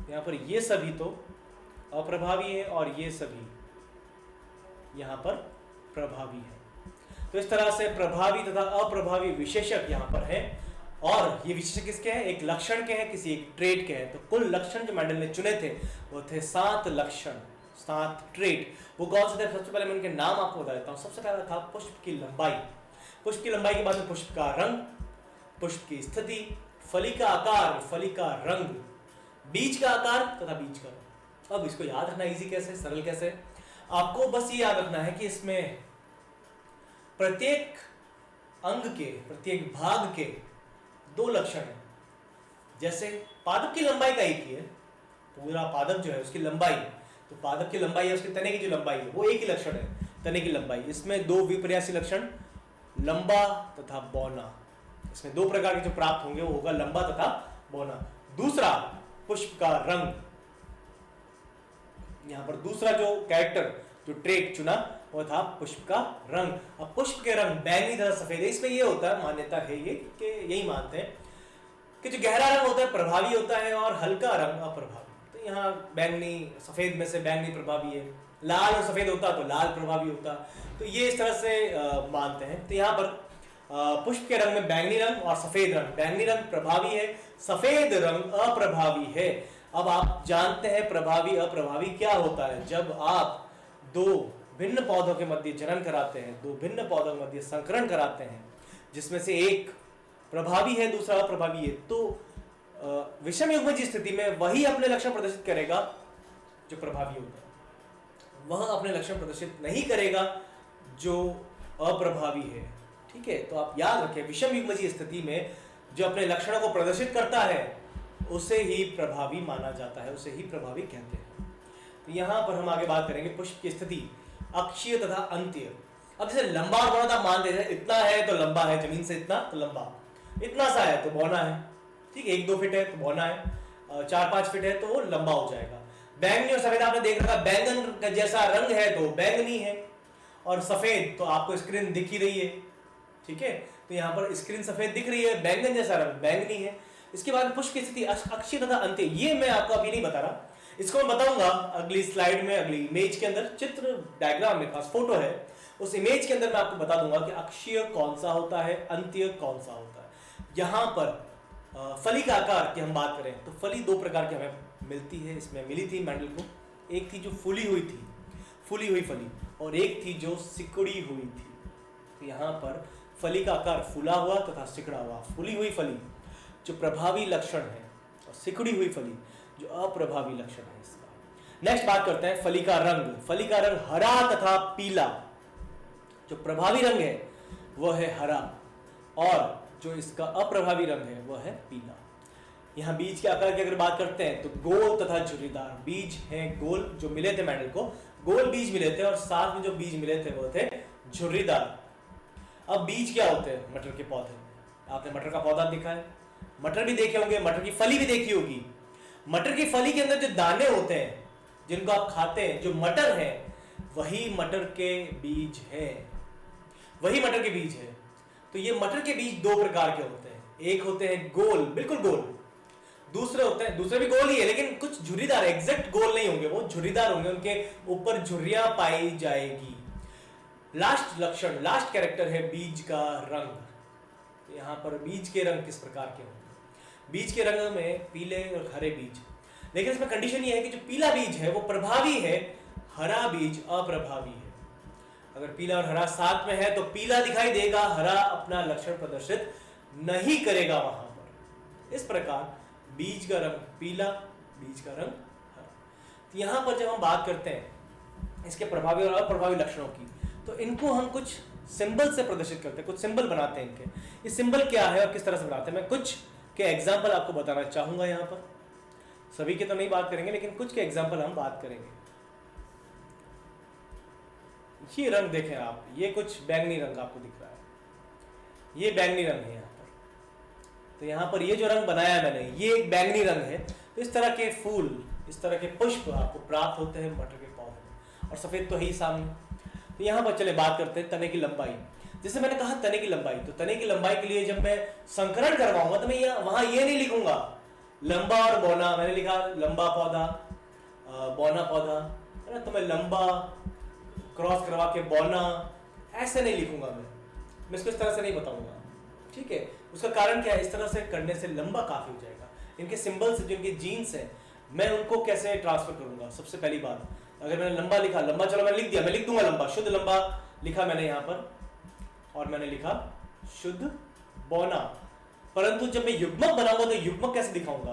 यहां पर ये सभी तो अप्रभावी है और ये सभी यहां पर प्रभावी है। तो इस तरह से प्रभावी तथा अप्रभावी विशेषक यहां पर है, और ये विशेषक किसके हैं, एक लक्षण के हैं, किसी एक ट्रेट के हैं। तो कुल लक्षण जो मेंडल ने चुने थे वो थे 7 लक्षण, 7 ट्रेट। वो कौन से थे, सबसे पहले मैं उनके नाम आपको बता देता हूं। सबसे पहला था पुष्प की लंबाई। पुष्प की लंबाई के बाद में पुष्प का रंग, पुष्प की स्थिति, फली का आकार, फली का रंग, बीज का आकार तथा बीज का रंग। अब इसको याद रखना इजी कैसे, सरल कैसे, आपको बस ये याद रखना है कि इसमें प्रत्येक अंग के, प्रत्येक भाग के 2 लक्षण हैं। जैसे पादप की लंबाई का एक ही है, पूरा पादप जो है उसकी लंबाई, तो पादप की लंबाई है, उसके तने की जो लंबाई है वो एक ही लक्षण है, तने की लंबाई। इसमें 2 विपर्यासी लक्षण, लंबा तथा बौना। इसमें 2 प्रकार के जो प्राप्त होंगे वो होगा लंबा तथा बौना। दूसरा पुष्प का रंग, यहां पर दूसरा जो कैरेक्टर, जो ट्रेट चुना वो था पुष्प का रंग। अब पुष्प के रंग बैंगनी तथा सफेद है। इसमें ये होता है, मान्यता है ये कि यही मानते हैं कि जो गहरा रंग होता है प्रभावी होता है और हल्का रंग अप्रभावी। तो यहाँ बैंगनी, सफेद में से बैंगनी प्रभावी है, लाल और सफेद होता तो लाल प्रभावी होता। तो ये इस तरह से मानते हैं। तो यहाँ पर पुष्प के रंग में बैंगनी रंग और सफेद रंग, बैंगनी रंग प्रभावी है, सफेद रंग अप्रभावी है। अब आप जानते हैं प्रभावी अप्रभावी क्या होता है। जब आप दो भिन्न पौधों के मध्य जनन कराते हैं, दो भिन्न पौधों के मध्य संकरण कराते हैं, जिसमें से एक प्रभावी है दूसरा अप्रभावी है, तो विषम युग्मज स्थिति में वही अपने लक्षण प्रदर्शित करेगा जो प्रभावी होगा, वह अपने लक्षण प्रदर्शित नहीं करेगा जो अप्रभावी है। ठीक है, तो आप याद रखें विषम युग्मजीय स्थिति में जो अपने लक्षणों को प्रदर्शित करता है उसे ही प्रभावी माना जाता है, उसे ही प्रभावी कहते हैं। तो यहां पर हम आगे बात करेंगे पुष्प की स्थिति अक्षीय तथा अंत्य। अब जैसे लंबा और बौना, आप मान लेते हैं इतना है तो लंबा है, जमीन से इतना तो लंबा, इतना सा है तो बौना है। ठीक है, 1-2 फीट है तो बौना है, 4-5 फीट है तो वो लंबा हो जाएगा। बैंगनी और सफेद आपने देख रखा, बैंगन का जैसा रंग है तो बैंगनी है, और सफेद तो आपको स्क्रीन दिख ही रही है। ठीक है, तो यहाँ पर स्क्रीन सफेद दिख रही है, बैंगन जैसा रंग बैंगनी है। इसके बाद पुष्प की स्थिति अक्षीय तथा अंत्य, ये मैं आपको अभी नहीं बता रहा, इसको मैं बताऊंगा अगली स्लाइड में, अगली इमेज के अंदर। चित्र डायग्राम मेरे पास फोटो है, उस इमेज के अंदर मैं आपको बता दूंगा कि अक्षीय कौन सा होता है, अंत्य कौन सा होता है। यहाँ पर फली का आकार की हम बात करें तो फली 2 प्रकार की हमें मिलती है, इसमें मिली थी मेंडल को। एक थी जो फूली हुई थी, फूली हुई फली, और एक थी जो सिकुड़ी हुई थी। तो यहाँ पर फली का आकार फूला हुआ तथा सिकुड़ा हुआ, फूली हुई फली जो प्रभावी लक्षण है और सिकुड़ी हुई फली जो अप्रभावी लक्षण है इसका। नेक्स्ट बात करते हैं फली का रंग। फली का रंग हरा तथा पीला, जो प्रभावी रंग है वह है हरा, और जो इसका अप्रभावी रंग है वह है पीला। यहाँ बीज के आकार की अगर बात करते हैं तो गोल तथा झुर्रीदार बीज हैं, गोल जो मिले थे मेंडल को, गोल बीज मिले थे, और साथ में जो बीज मिले थे वो थे झुर्रीदार। अब बीज क्या होते हैं? मटर के पौधे। आपने मटर का पौधा देखा है, मटर भी देखे होंगे, मटर की फली भी देखी होगी। मटर की फली के अंदर जो दाने होते हैं जिनको आप खाते हैं, जो मटर है वही मटर के बीज है, वही मटर के बीज है। तो ये मटर के बीज 2 प्रकार के होते हैं, एक होते हैं गोल, बिल्कुल गोल, दूसरे होते हैं, दूसरे भी गोल ही है लेकिन कुछ झुर्रीदार, एग्जैक्ट गोल नहीं होंगे, वो झुर्रीदार होंगे, उनके ऊपर झुर्रियां पाई जाएगी। लास्ट लक्षण, लास्ट कैरेक्टर है बीज का रंग। यहाँ पर बीज के रंग किस प्रकार के होंगे? बीज के रंग में पीले और हरे बीज, लेकिन इसमें कंडीशन ये है कि जो पीला बीज है वो प्रभावी है, हरा बीज अप्रभावी है। अगर पीला और हरा साथ में है तो पीला दिखाई देगा, हरा अपना लक्षण प्रदर्शित नहीं करेगा वहां पर। इस प्रकार बीज का रंग पीला, बीज का रंग हरा। तो यहां पर जब हम बात करते हैं इसके प्रभावी और अप्रभावी लक्षणों की, तो इनको हम कुछ सिंबल से प्रदर्शित करते हैं, कुछ सिंबल बनाते हैं इनके। ये सिंबल क्या है और किस तरह से बनाते हैं, मैं कुछ के एग्जाम्पल आपको बताना चाहूंगा। यहाँ पर सभी के तो नहीं बात करेंगे लेकिन कुछ के एग्जाम्पल हम बात करेंगे। ये रंग देखें आप, ये कुछ बैंगनी रंग आपको दिख रहा है, ये बैंगनी रंग है यहाँ पर। तो यहाँ पर ये जो रंग बनाया है मैंने, ये एक बैंगनी रंग है। तो इस तरह के फूल, इस तरह के पुष्प आपको प्राप्त होते हैं मटर के पौधे में, और सफेद तो है ही सामने। तो यहाँ पर चले बात करते हैं तने की लंबाई। जैसे मैंने कहा तने की लंबाई, तो तने की लंबाई के लिए जब मैं संकरण करवाऊंगा तो मैं वहां ये नहीं लिखूंगा लंबा और बौना, मैंने लिखा लंबा पौधा बौना पौधा, है ना, तो मैं लंबा क्रॉस करवा के बौना ऐसे नहीं लिखूंगा, मैं इसको इस तरह से नहीं बताऊंगा। ठीक है, उसका कारण क्या है? इस तरह से करने से लंबा काफी हो जाएगा। इनके सिंबल्स जो इनके जीन्स हैं, मैं उनको कैसे ट्रांसफर करूंगा? सबसे पहली बात, अगर मैंने लंबा लिखा, लंबा चलो मैं लिख दिया, मैं लिख दूंगा लंबा, शुद्ध लंबा लिखा मैंने यहाँ पर, और मैंने लिखा शुद्ध बौना। परंतु जब मैं युग्मक बनाऊंगा तो युग्मक कैसे दिखाऊंगा?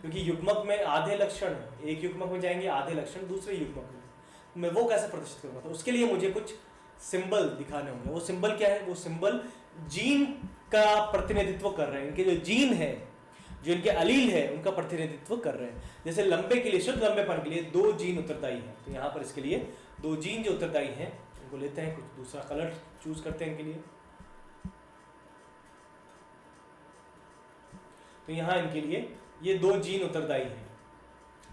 क्योंकि युग्मक में आधे लक्षण एक युग्मक में जाएंगे, आधे लक्षण दूसरे युग्मक में, मैं वो कैसे प्रदर्शित करूंगा? तो उसके लिए मुझे कुछ सिंबल दिखाने होंगे। वो सिंबल क्या है? वो सिंबल जीन का प्रतिनिधित्व कर रहे हैं। इनके जो जीन है, जो इनके अलील है, उनका प्रतिनिधित्व कर रहे हैं। जैसे लंबे के लिए, शुद्ध लंबेपन के लिए 2 जीन उत्तरदायी हैं, तो यहाँ पर इसके लिए 2 जीन जो उत्तरदायी हैं उनको लेते हैं, कुछ दूसरा कलर चूज करते हैं इनके लिए। तो यहाँ इनके लिए ये 2 जीन उत्तरदायी हैं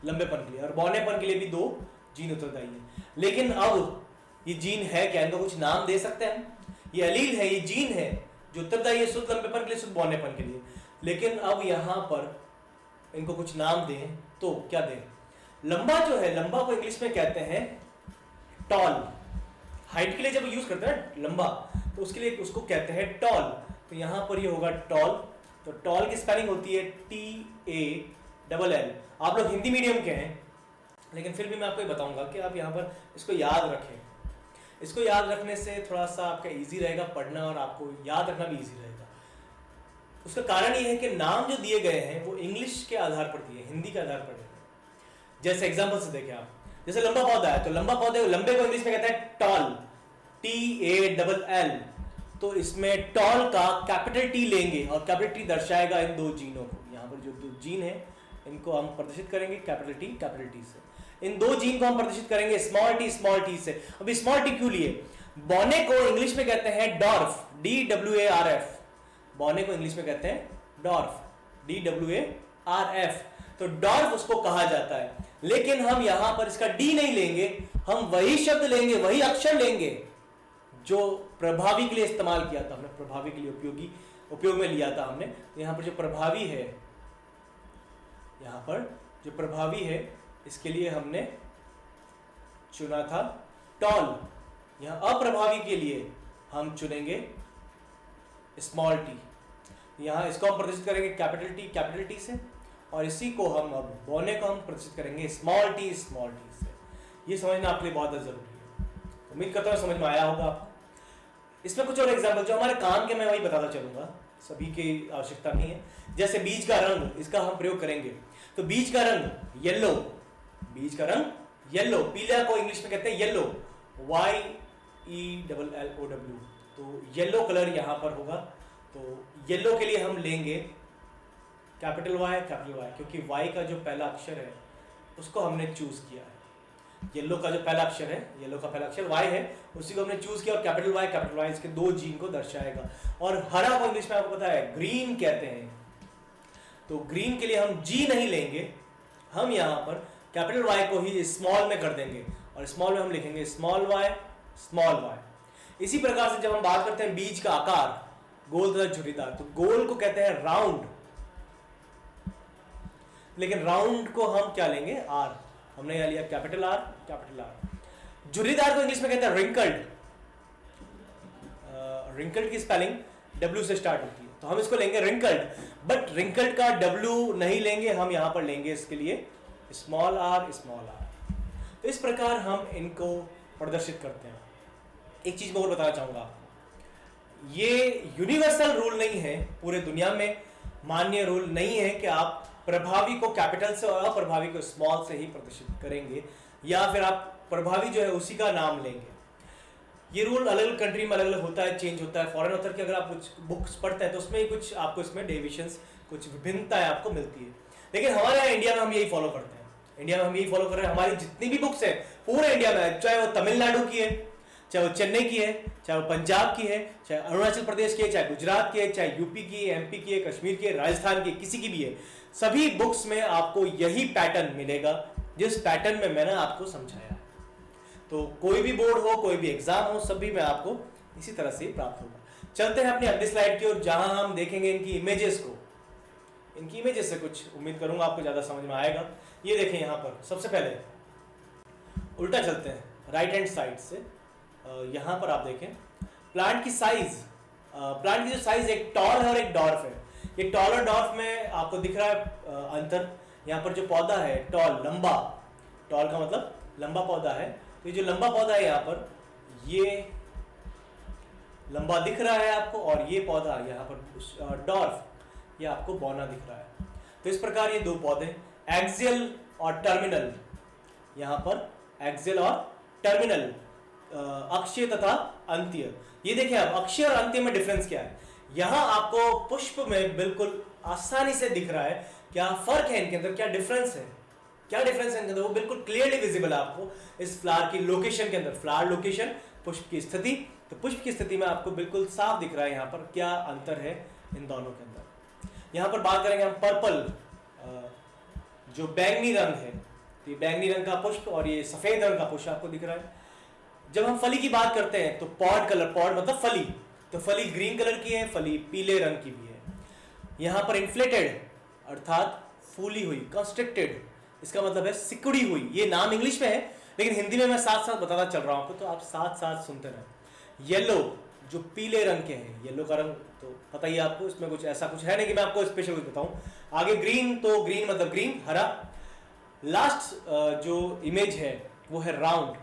लंबेपन के लिए, और बौनेपन के लिए भी 2 जीन उत्तरदायी है। लेकिन अब ये जीन है क्या? इनको कुछ नाम दे सकते हैं? ये अलील है, ये जीन है जो उत्तरदायी है शुद्ध लंबेपन के लिए, शुद्ध बौनेपन के लिए। लेकिन अब यहाँ पर इनको कुछ नाम दें तो क्या दें? लंबा जो है, लंबा को इंग्लिश में कहते हैं टॉल। हाइट के लिए जब यूज करते हैं लंबा, तो उसके लिए उसको कहते हैं टॉल। तो यहाँ पर ये होगा टॉल। तो टॉल की स्पेलिंग होती है डबल एल। आप लोग हिंदी मीडियम के हैं, लेकिन फिर भी मैं आपको ये बताऊंगा कि आप यहाँ पर इसको याद रखें। इसको याद रखने से थोड़ा सा आपका इजी रहेगा पढ़ना, और आपको याद रखना भी इजी रहेगा। उसका कारण ये है कि नाम जो दिए गए हैं वो इंग्लिश के आधार पर दिए, हिंदी के आधार पर दिए। जैसे एग्जांपल से देखें आप, जैसे लंबा पौधा है, तो लंबा पौधे लंबे को इंग्लिश में कहते हैं टॉल, TALL। तो इसमें टॉल का कैपिटल T लेंगे, और कैपिटल T दर्शाएगा इन दो जीनों को। यहाँ पर जो दो जीन है इनको हम प्रदर्शित करेंगे कैपिटल T से। इन दो जीन को हम प्रदर्शित करेंगे स्मॉल t से। अभी स्मॉल t क्यों लिए? बौने को इंग्लिश में कहते हैं डॉर्फ, DWARF। बौने को इंग्लिश में कहते हैं डॉर्फ, DWARF। तो डॉर्फ उसको कहा जाता है, लेकिन हम यहां पर इसका डी नहीं लेंगे, हम वही शब्द लेंगे, वही अक्षर लेंगे जो प्रभावी के लिए इस्तेमाल किया था हमने, प्रभावी के लिए उपयोग में लिया था हमने। यहां पर जो प्रभावी है, यहां पर जो प्रभावी है, इसके लिए हमने चुना था टॉल। यहां अप्रभावी के लिए हम चुनेंगे स्मॉल टी। यहां इसको हम प्रदर्शित करेंगे कैपिटल टी से, और इसी को हम अब बौने को हम प्रदर्शित करेंगे स्मॉल टी से। ये समझना आपके लिए बहुत जरूरी है। उम्मीद करता हूं समझ में आया होगा आपको। इसमें कुछ और एग्जाम्पल जो हमारे काम के, मैं वही बताता चलूंगा, सभी की आवश्यकता नहीं है। जैसे बीज का रंग, इसका हम प्रयोग करेंगे। तो बीज का रंग येलो, बीज का रंग येलो, पीला को इंग्लिश में कहते हैं येलो, YELLOW। तो येलो कलर यहां पर होगा। तो येलो के लिए हम लेंगे कैपिटल Y, क्योंकि Y का जो पहला अक्षर है उसको हमने चूज किया है। येलो का जो पहला अक्षर है, येलो का पहला अक्षर Y है, उसी को हमने चूज किया, और कैपिटल Y इसके दो जीन को दर्शाएगा। और हरा को इंग्लिश में आपको पता है ग्रीन कहते हैं। तो ग्रीन के लिए हम G नहीं लेंगे, हम यहां पर कैपिटल Y को ही स्मॉल में कर देंगे, और स्मॉल में हम लिखेंगे स्मॉल y। इसी प्रकार से जब हम बात करते हैं बीज का आकार, गोल तथा झुर्रीदार, तो गोल को कहते हैं राउंड, लेकिन राउंड को हम क्या लेंगे? R। हमने यहां लिया कैपिटल R। झुर्रीदार को इंग्लिश में कहते हैं रिंकल्ड। रिंकल्ड की स्पेलिंग W से स्टार्ट होती है, तो हम इसको लेंगे रिंकल्ड। बट रिंकल्ड का W नहीं लेंगे, हम यहां पर लेंगे इसके लिए स्मॉल r। तो इस प्रकार हम इनको प्रदर्शित करते हैं। एक चीज मैं और बताना चाहूंगा आपको, ये यूनिवर्सल रूल नहीं है, पूरे दुनिया में मान्य रूल नहीं है कि आप प्रभावी को कैपिटल से और अप्रभावी को स्मॉल से ही प्रदर्शित करेंगे, या फिर आप प्रभावी जो है उसी का नाम लेंगे। ये रूल अलग अलग कंट्री में अलग अलग होता है, चेंज होता है। फॉरेन ऑथर की अगर आप कुछ बुक्स पढ़ते हैं तो उसमें कुछ आपको इसमें डेविएशंस, कुछ विभिन्नताएं आपको मिलती है। लेकिन हमारे यहाँ इंडिया में हम यही फॉलो करते हैं। इंडिया में हम यही फॉलो कर रहे हैं। हमारी जितनी भी बुक्स है पूरे इंडिया में, चाहे वो तमिलनाडु की है, चाहे वो चेन्नई की है, चाहे वो पंजाब की है, चाहे अरुणाचल प्रदेश की है, चाहे गुजरात की है, चाहे यूपी की है, MP की है, कश्मीर की है, राजस्थान की, किसी की भी है, सभी बुक्स में आपको यही पैटर्न मिलेगा जिस पैटर्न में मैंने आपको समझाया है। तो कोई भी बोर्ड हो, कोई भी एग्जाम हो, सभी में आपको इसी तरह से प्राप्त होगा। चलते हैं अपनी अगली स्लाइड की ओर, जहां हम देखेंगे इनकी इमेजेस को। इनकी इमेजेस से कुछ उम्मीद करूंगा आपको ज्यादा समझ में आएगा। ये देखें, यहाँ पर सबसे पहले उल्टा चलते हैं राइट हैंड साइड से। यहाँ पर आप देखें प्लांट की साइज, प्लांट की जो साइज एक टॉल है और एक डॉर्फ है। ये टॉल और डॉर्फ में आपको दिख रहा है अंतर। यहाँ पर जो पौधा है टॉल, लंबा, टॉल का मतलब लंबा पौधा है, तो ये जो लंबा पौधा है यहाँ पर, ये लंबा दिख रहा है आपको, और ये पौधा यहाँ पर डॉर्फ, ये आपको बौना दिख रहा है। तो इस प्रकार ये दो पौधे एक्सियल और टर्मिनल, यहाँ पर एक्सियल और टर्मिनल, अक्षीय तथा अंत्य। ये देखिए आप, अक्षीय और अंत्य में डिफरेंस क्या है। यहां आपको पुष्प में बिल्कुल आसानी से दिख रहा है क्या फर्क है इनके अंदर, क्या डिफरेंस है, क्या डिफरेंस है इनके अंदर, वो बिल्कुल क्लियरली विजिबल है आपको इस फ्लावर की लोकेशन के अंदर। फ्लावर लोकेशन, पुष्प की स्थिति, तो पुष्प की स्थिति में आपको बिल्कुल साफ दिख रहा है यहाँ पर क्या अंतर है इन दोनों के अंदर। यहाँ पर बात करेंगे हम पर्पल, जो बैंगनी रंग है, तो ये बैंगनी रंग का पुष्प और ये सफेद रंग का पुष्प आपको दिख रहा है। जब हम फली की बात करते हैं तो पॉड कलर, पॉड मतलब फली, तो फली ग्रीन कलर की है, फली पीले रंग की भी है। यहाँ पर इन्फ्लेटेड अर्थात फूली हुई, कंस्ट्रिक्टेड इसका मतलब है सिकुड़ी हुई। ये नाम इंग्लिश में है, लेकिन हिंदी में मैं साथ साथ बताता चल रहा हूँ आपको, तो आप साथ साथ सुनते रहें। येलो, जो पीले रंग के हैं, येलो का रंग तो पता ही है आपको, इसमें कुछ ऐसा कुछ है नहीं कि मैं आपको स्पेशल कुछ बताऊं। आगे ग्रीन, तो ग्रीन मतलब ग्रीन, हरा। लास्ट जो इमेज है वो है राउंड।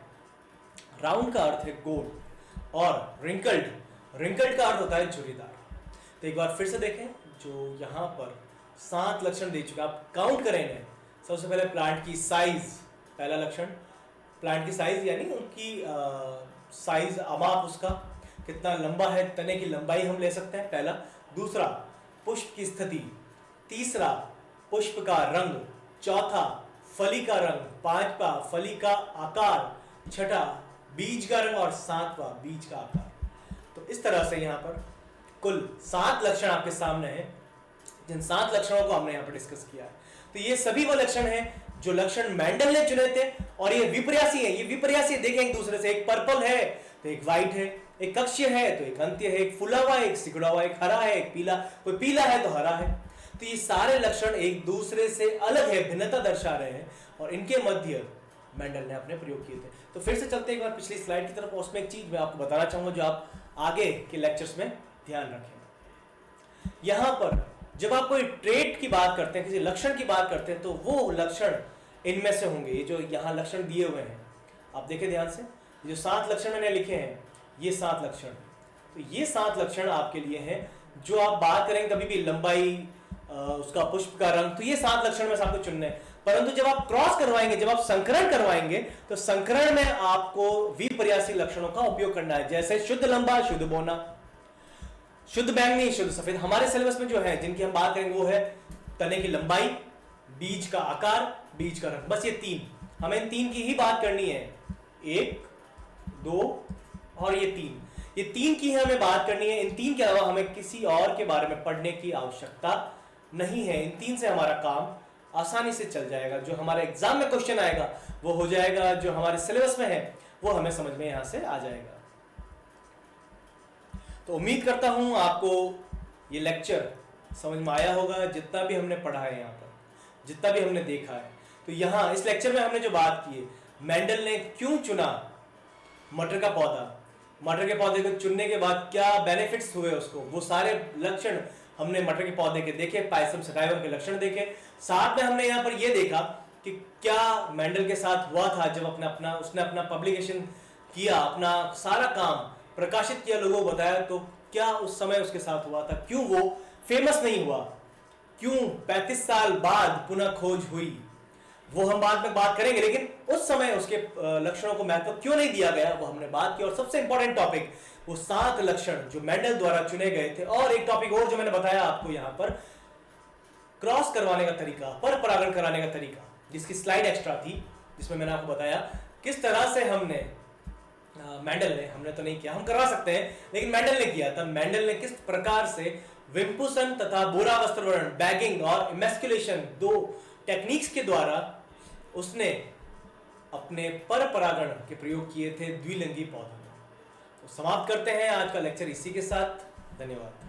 राउंड का अर्थ है गोल, और रिंकल्ड, रिंकल्ड का अर्थ होता है झुर्रीदार। तो एक बार फिर से देखें, जो यहाँ पर 7 लक्षण दे चुके, आप काउंट करें इन्हें। सबसे पहले प्लांट की साइज, पहला लक्षण प्लांट की साइज, यानी उनकी साइज, अमाप उसका कितना लंबा है, तने की लंबाई हम ले सकते हैं, पहला। दूसरा, पुष्प की स्थिति। तीसरा, पुष्प का रंग। चौथा, फली का रंग। पांचवा, फली का आकार। छठा, बीज का रंग। और सातवां, बीज का आकार। तो इस तरह से यहाँ पर कुल 7 लक्षण आपके सामने हैं, जिन 7 लक्षणों को हमने यहाँ पर डिस्कस किया है। तो ये सभी वो लक्षण हैं जो लक्षण मेंडल ने चुने थे, और ये विपर्यासी है। ये विपर्यासी देखें एक दूसरे से, एक पर्पल है तो एक व्हाइट है, एक कक्षीय है तो एक अंत्य है, एक फुला हुआ है, एक सिकुड़ा हुआ, एक हरा है, एक पीला, कोई पीला है तो हरा है। तो ये सारे लक्षण एक दूसरे से अलग है, भिन्नता दर्शा रहे हैं, और इनके मध्य मेंडल ने अपने प्रयोग किए थे। तो फिर से चलते एक बार पिछली स्लाइड की तरफ, और उसमें एक चीज मैं आपको बताना चाहूंगा जो आप आगे के लेक्चर्स में ध्यान रखें। यहां पर जब आप कोई ट्रेट की बात करते हैं, किसी लक्षण की बात करते हैं, तो वो लक्षण इनमें से होंगे। ये जो यहाँ लक्षण दिए हुए हैं, आप देखें ध्यान से, जो 7 लक्षण मैंने लिखे हैं, ये 7 लक्षण। तो ये 7 लक्षण आपके लिए हैं, जो आप बात करेंगे कभी भी लंबाई, उसका पुष्प का रंग, तो ये 7 लक्षण में से आपको चुनने हैं। परंतु जब आप क्रॉस करवाएंगे, जब आप संकरण करवाएंगे, तो संकरण में आपको विपर्यासी लक्षणों का उपयोग करना है, जैसे शुद्ध लंबा, शुद्ध बोना, शुद्ध बैंगनी, शुद्ध सफेद। हमारे सिलेबस में जो है, जिनकी हम बात करेंगे, वो है तने की लंबाई, बीज का आकार, बीज का रंग। बस ये 3, हमें इन 3 की ही बात करनी है। 1, 2 और ये 3, ये 3 की हमें बात करनी है। इन 3 के अलावा हमें किसी और के बारे में पढ़ने की आवश्यकता नहीं है। इन 3 से हमारा काम आसानी से चल जाएगा। जो हमारे एग्जाम में क्वेश्चन आएगा वो हो जाएगा, जो हमारे सिलेबस में है वो हमें समझ में यहां से आ जाएगा। तो उम्मीद करता हूं आपको ये लेक्चर समझ में आया होगा, जितना भी हमने पढ़ा है यहाँ पर, जितना भी हमने देखा है। तो यहाँ इस लेक्चर में हमने जो बात की है, मेंडल ने क्यों चुना मटर का पौधा, मटर के पौधे को चुनने के बाद क्या बेनिफिट्स हुए उसको, वो सारे लक्षण हमने मटर के पौधे के देखे, पायसम सटाइवम के लक्षण देखे। साथ में हमने यहाँ पर ये देखा कि क्या मेंडल के साथ हुआ था जब उसने अपना पब्लिकेशन किया, अपना सारा काम प्रकाशित किया, लोगों को बताया, तो क्या उस समय उसके साथ हुआ था, क्यों वो फेमस नहीं हुआ, क्यों 35 साल बाद पुनः खोज हुई, वो हम बाद में बात करेंगे। लेकिन उस समय उसके लक्षणों को महत्व क्यों नहीं दिया गया, वो हमने बात की। और सबसे इंपॉर्टेंट टॉपिक, वो 7 लक्षण जो मेंडल द्वारा चुने गए थे। और एक टॉपिक और जो मैंने बताया आपको यहाँ पर, क्रॉस करवाने का तरीका, पर परागण कराने का तरीका, जिसकी स्लाइड एक्स्ट्रा थी, जिसमें मैंने आपको बताया किस तरह से हमने मेंडल ने, हमने तो नहीं किया, हम करवा सकते हैं, लेकिन मेंडल ने किया था। मेंडल ने किस प्रकार से विम्पुसन तथा बोरा वस्त्रवर्ण, बैगिंग और इमेस्कुलेशन, 2 टेक्निक्स के द्वारा उसने अपने पर परागण के प्रयोग किए थे द्विलिंगी पौधों में। तो समाप्त करते हैं आज का लेक्चर इसी के साथ। धन्यवाद।